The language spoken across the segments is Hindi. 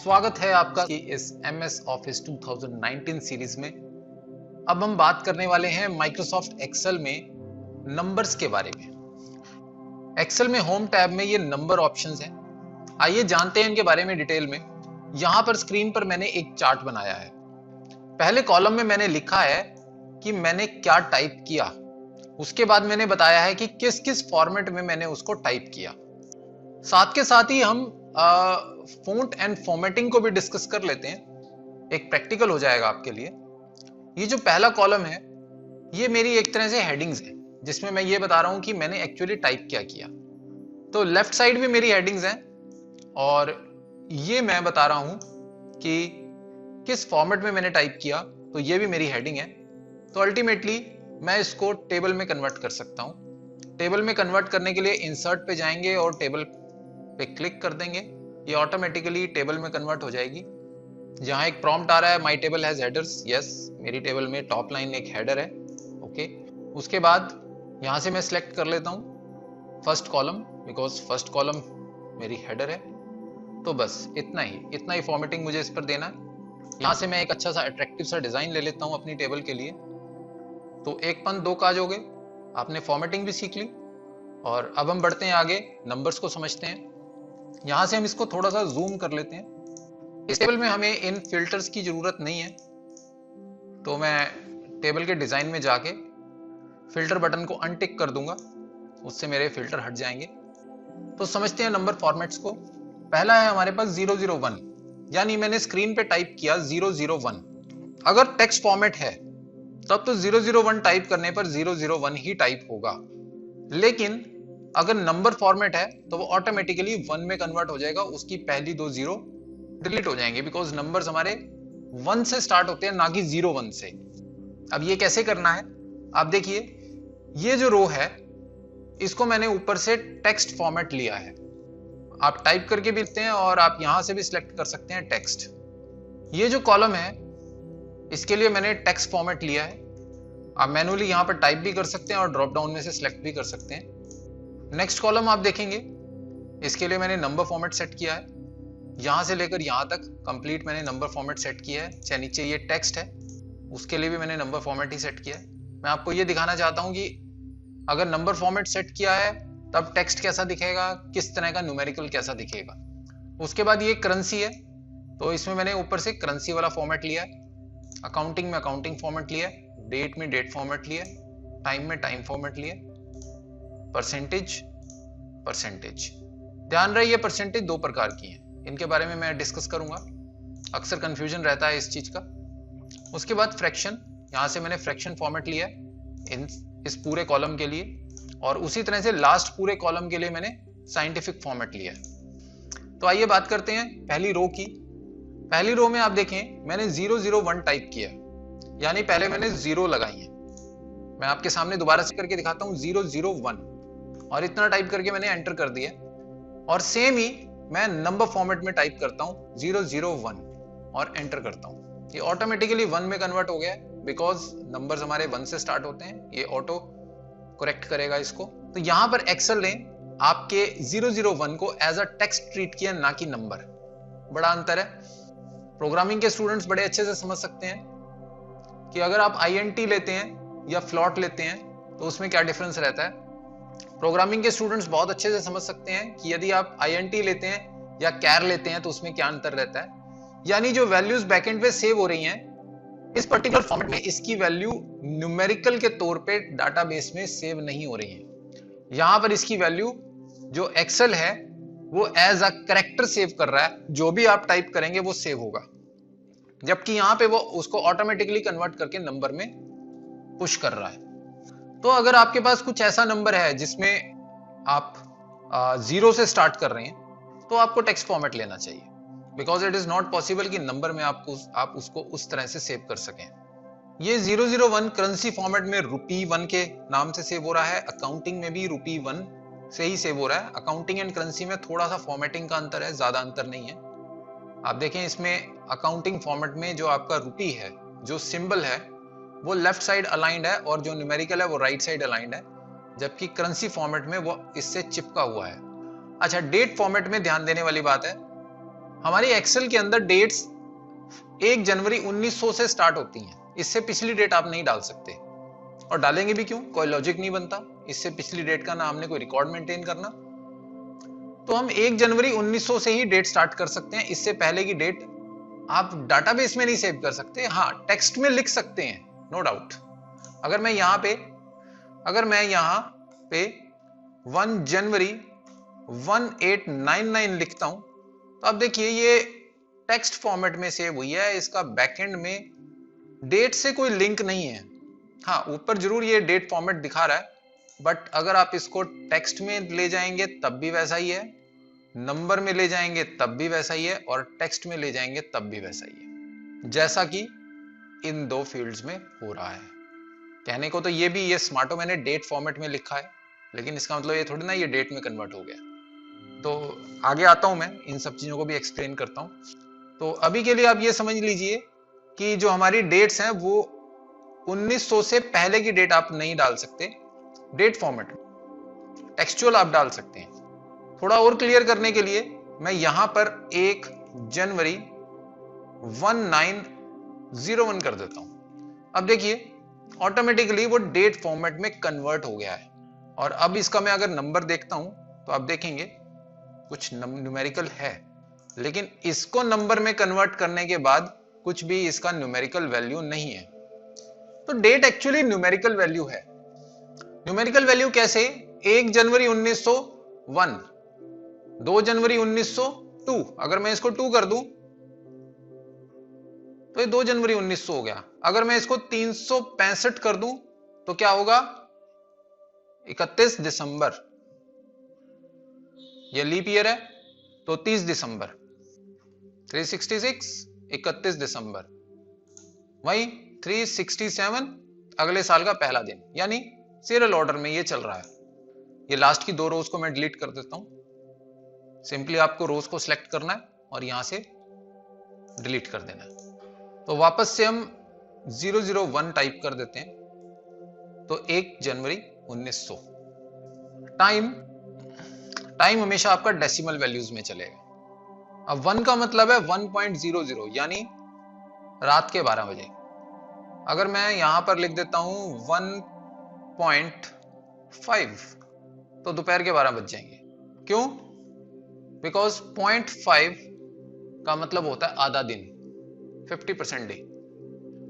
स्वागत है आपका कि इस MS ऑफिस 2019 सीरीज में। अब हम बात करने वाले हैं माइक्रोसॉफ्ट एक्सेल में नंबर्स के बारे में। एक्सेल में होम टैब में ये नंबर ऑप्शंस हैं। आइए जानते हैं इनके बारे में डिटेल में। यहां पर स्क्रीन पर मैंने एक चार्ट बनाया है। पहले कॉलम में मैंने लिखा है कि मैंने क्या टाइप किया, उसके बाद मैंने बताया है कि किस किस फॉर्मेट में मैंने उसको टाइप किया। साथ के साथ ही हम फ़ॉन्ट एंड फॉर्मेटिंग को भी डिस्कस कर लेते हैं। एक प्रैक्टिकल हो जाएगा आपके लिए। ये जो पहला कॉलम है ये मेरी एक तरह से हेडिंग्स है, जिसमें मैं ये बता रहा हूं कि मैंने एक्चुअली टाइप क्या किया। तो लेफ्ट साइड भी मेरी हेडिंग्स हैं और ये मैं बता रहा हूं कि किस फॉर्मेट में मैंने टाइप किया, तो ये भी मेरी हेडिंग है। तो अल्टीमेटली मैं इसको टेबल में कन्वर्ट कर सकता हूं। टेबल में कन्वर्ट करने के लिए इंसर्ट पे जाएंगे और टेबल पे क्लिक कर देंगे। ये ऑटोमेटिकली टेबल में कन्वर्ट हो जाएगी। जहां एक प्रॉम्प्ट आ रहा है, my table has headers. Yes, मेरी टेबल में टॉप लाइन एक हेडर है। ओके, उसके बाद यहां से मैं सिलेक्ट कर लेता हूं first column, because first column मेरी हेडर है। तो बस इतना ही फॉर्मेटिंग मुझे इस पर देना है। यहां से मैं एक अच्छा सा अट्रैक्टिव सा डिजाइन ले लेता हूं अपनी टेबल के लिए। तो एक पंथ दो काज हो गए, आपने फॉर्मेटिंग भी सीख ली। और अब हम बढ़ते हैं आगे, नंबर्स को समझते हैं। यहां से हम इसको थोड़ा सा जूम कर लेते हैं। इस टेबल में हमें इन फिल्टर्स की जरूरत नहीं है, तो मैं टेबल के डिजाइन में जाके फिल्टर बटन को अनटिक कर दूंगा, उससे मेरे फिल्टर हट जाएंगे। तो समझते हैं नंबर फॉर्मेट्स को। पहला है हमारे पास 001, यानी मैंने स्क्रीन पे टाइप किया 001। अगर टेक्स्ट फॉर्मेट है तब तो 001 टाइप करने पर 001 ही टाइप होगा, लेकिन अगर नंबर फॉर्मेट है तो वो ऑटोमेटिकली 1 में कन्वर्ट हो जाएगा। उसकी पहली दो जीरो डिलीट हो जाएंगे, बिकॉज नंबर्स हमारे 1 से स्टार्ट होते हैं, ना कि 01 से। अब ये कैसे करना है, आप देखिए। ये जो रो है इसको मैंने ऊपर से टेक्स्ट फॉर्मेट लिया है। आप टाइप करके भी लिखते हैं और आप यहां से भी सिलेक्ट कर सकते हैं टेक्स्ट। ये जो कॉलम है इसके लिए मैंने टेक्स्ट फॉर्मेट लिया है। आप मैनुअली यहां पर टाइप भी कर सकते हैं और ड्रॉप डाउन में से सिलेक्ट भी कर सकते हैं। नेक्स्ट कॉलम आप देखेंगे, इसके लिए मैंने नंबर फॉर्मेट सेट किया है। यहां से लेकर यहां तक कंप्लीट मैंने नंबर फॉर्मेट सेट किया है। चाहे नीचे ये टेक्स्ट है उसके लिए भी मैंने नंबर फॉर्मेट ही सेट किया है। मैं आपको ये दिखाना चाहता हूं कि अगर नंबर फॉर्मेट सेट किया है तब टेक्स्ट कैसा दिखेगा, किस तरह का न्यूमेरिकल कैसा दिखेगा। उसके बाद ये करेंसी है, तो इसमें मैंने ऊपर से करेंसी वाला फॉर्मेट लिया है। अकाउंटिंग में अकाउंटिंग फॉर्मेट लिया है। डेट में डेट फॉर्मेट लिया है। टाइम में टाइम फॉर्मेट लिया है। परसेंटेज ध्यान रहे, ये परसेंटेज दो प्रकार की हैं, इनके बारे में मैं डिस्कस करूंगा। अक्सर कंफ्यूजन रहता है इस चीज का। उसके बाद फ्रैक्शन, यहां से मैंने फ्रैक्शन फॉर्मेट लिया है इस पूरे कॉलम के लिए, और उसी तरह से लास्ट पूरे कॉलम के लिए मैंने साइंटिफिक फॉर्मेट लिया है। तो आइए बात करते हैं पहली रो की। पहली रो में आप देखें मैंने 001 टाइप किया, यानी पहले मैंने जीरो लगाई है। मैं आपके सामने दोबारा से करके दिखाता हूं 001, और इतना टाइप करके मैंने एंटर कर दिया। और सेम ही मैं नंबर फॉर्मेट में टाइप करता हूं 001 और एंटर करता हूं। ये ऑटोमेटिकली 1 में कन्वर्ट हो गया, बिकॉज नंबर्स हमारे 1 से स्टार्ट होते हैं। ये ऑटो करेक्ट करेगा इसको। तो यहां पर एक्सेल ने आपके 001 को एज अ टेक्स्ट ट्रीट किया, ना कि नंबर। बड़ा अंतर है। प्रोग्रामिंग के स्टूडेंट्स बड़े अच्छे से समझ सकते हैं कि अगर आप INT लेते हैं या फ्लॉट लेते हैं तो उसमें क्या डिफरेंस रहता है। प्रोग्रामिंग के स्टूडेंट्स बहुत अच्छे से समझ सकते हैं कि यदि आप INT लेते हैं या कैर लेते हैं तो उसमें क्या अंतर रहता है। यानी जो वैल्यूज बैकएंड पे सेव हो रही हैं इस पर्टिकुलर फॉर्मेट में, इसकी वैल्यू न्यूमेरिकल के तौर पे डाटाबेस में सेव नहीं हो रही है। यहां पर इसकी वैल्यू जो एक्सेल है वो एज अ कैरेक्टर सेव कर रहा है। जो भी आप टाइप करेंगे वो सेव होगा, जबकि यहां पे वो उसको ऑटोमेटिकली कन्वर्ट करके नंबर में पुश कर रहा है। तो अगर आपके पास कुछ ऐसा नंबर है जिसमें आप 0 से स्टार्ट कर रहे हैं तो आपको टेक्स्ट फॉर्मेट लेना चाहिए, because it is not possible कि नंबर में आप उसको उस तरह से सेव कर सकें। ये 001 करेंसी फॉर्मेट में ₹1 के नाम से सेव हो रहा है। अकाउंटिंग में भी ₹1 से ही सेव हो रहा है। अकाउंटिंग एंड करेंसी में थोड़ा सा फॉर्मेटिंग का अंतर है, ज्यादा अंतर नहीं है। आप देखें इसमें अकाउंटिंग फॉर्मेट में जो आपका रुपी है, जो सिंबल है वो लेफ्ट साइड अलाइंड है और जो न्यूमेरिकल है वो राइट साइड अलाइंड है, जबकि करेंसी फॉर्मेट में वो इससे चिपका हुआ है। अच्छा, डेट फॉर्मेट में ध्यान देने वाली बात है, हमारी एक्सेल के अंदर डेट्स 1 जनवरी 1900 से स्टार्ट होती हैं, इससे पिछली डेट आप नहीं डाल सकते, और डालेंगे भी क्यों, कोई लॉजिक नहीं बनता, इससे पिछली डेट का ना हमने कोई रिकॉर्ड मेंटेन करना। तो हम 1 जनवरी 1900 से ही डेट स्टार्ट कर सकते हैं, इससे पहले की डेट आप डाटाबेस में नहीं सेव कर सकते। हाँ, टेक्स्ट में लिख सकते हैं, नो डाउट। अगर मैं यहां पे 1 जनवरी 1899 लिखता हूं, तो अब देखिए ये टेक्स्ट फॉर्मेट में सेव हुई है, इसका बैकएंड में डेट से कोई लिंक नहीं है। हाँ, ऊपर जरूर ये डेट फॉर्मेट दिखा रहा है, बट अगर आप इसको टेक्स्ट में ले जाएंगे तब भी वैसा ही है, नंबर में ले जाएंगे तब भी वैसा ही है, और टेक्स्ट में ले जाएंगे तब भी वैसा ही है, जैसा कि इन 2 फील्ड्स में हो रहा है। कहने को तो ये स्मार्टो मैंने डेट फॉर्मेट में लिखा है, लेकिन इसका मतलब ये थोड़ी ना ये डेट में कन्वर्ट हो गया। तो आगे आता हूं, मैं इन सब चीजों को भी एक्सप्लेन करता हूं। तो अभी के लिए आप ये समझ लीजिए कि जो हमारी डेट्स हैं वो 1900 से पहले की डेट आप नहीं डाल सकते डेट फॉर्मेट में, टेक्सचुअल आप डाल सकते हैं। थोड़ा और क्लियर करने के लिए मैं यहां पर 1 जनवरी 1901 कर देता हूं। अब देखिए ऑटोमेटिकली वो डेट फॉर्मेट में कन्वर्ट हो गया है, और अब इसका मैं अगर नंबर देखता हूं तो आप देखेंगे कुछ न्यूमेरिकल है, लेकिन इसको नंबर में कन्वर्ट करने के बाद कुछ भी इसका न्यूमेरिकल वैल्यू नहीं है। तो डेट एक्चुअली न्यूमेरिकल वैल्यू है। न्यूमेरिकल वैल्यू कैसे? 1 जनवरी 1901, 2 जनवरी 1902, अगर मैं इसको 2 कर दूं तो ये 2 जनवरी 1900 हो गया। अगर मैं इसको 365 कर दूं तो क्या होगा? 31 दिसंबर। ये लीप ईयर है तो 30 दिसंबर, 366 31 दिसंबर, वही 367 अगले साल का पहला दिन, यानी सीरियल ऑर्डर में ये चल रहा है। ये लास्ट की 2 रोज को मैं डिलीट कर देता हूं। सिंपली आपको रोज को सिलेक्ट करना है और यहां से डिलीट कर देना है। तो वापस से हम 001 टाइप कर देते हैं, तो 1 जनवरी 1900। टाइम हमेशा आपका डेसिमल वैल्यूज में चलेगा। अब 1 का मतलब है 1.00, यानी रात के 12 बजे। अगर मैं यहां पर लिख देता हूं 1.5 तो दोपहर के 12 बज जाएंगे। क्यों? बिकॉज 0.5 का मतलब होता है आधा दिन, 50% डे।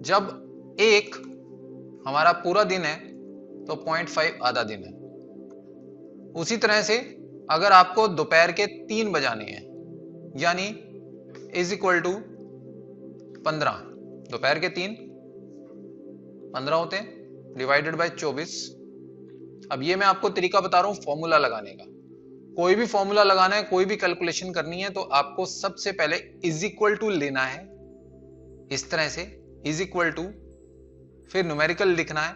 जब 1 हमारा पूरा दिन है तो 0.5 आधा दिन है। उसी तरह से अगर आपको दोपहर के 3 बजाने हैं, यानी इज इक्वल टू 15, दोपहर के 3 15 होते हैं, डिवाइडेड बाय 24। अब ये मैं आपको तरीका बता रहा हूं फॉर्मूला लगाने का। कोई भी फॉर्मूला लगाना है, कोई भी कैलकुलेशन करनी है, तो आपको सबसे पहले इज इक्वल टू लेना है, इस तरह से इज इक्वल टू, फिर न्यूमेरिकल लिखना है,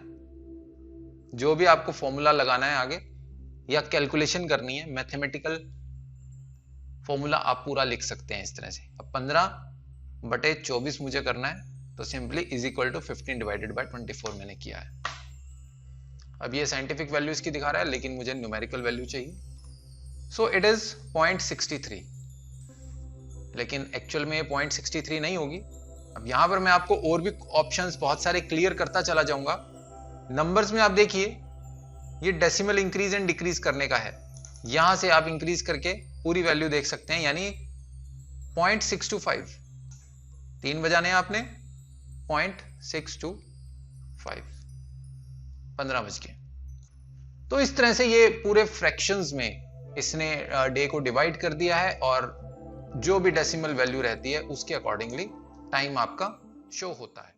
जो भी आपको फॉर्मूला लगाना है आगे या कैलकुलेशन करनी है, मैथमेटिकल फॉर्मूला आप पूरा लिख सकते हैं इस तरह से। अब 15/24 मुझे करना है, तो simply is equal to 15 divided by 24 मैंने किया है। अब ये साइंटिफिक वैल्यू इसकी दिखा रहा है, लेकिन मुझे न्यूमेरिकल वैल्यू चाहिए, सो इट इज 0.63, लेकिन एक्चुअल में 0.63 नहीं होगी। अब यहां पर मैं आपको और भी ऑप्शंस बहुत सारे क्लियर करता चला जाऊंगा। नंबर्स में आप देखिए ये डेसिमल इंक्रीज एंड डिक्रीज करने का है, यहां से आप इंक्रीज करके पूरी वैल्यू देख सकते हैं, यानी 0.625, 3 बजाने हैं आपने, 0.625, 15 बज के। तो इस तरह से ये पूरे फ्रैक्शंस में इसने डे को डिवाइड कर दिया है, और जो भी डेसिमल वैल्यू रहती है उसके अकॉर्डिंगली टाइम आपका शो होता है।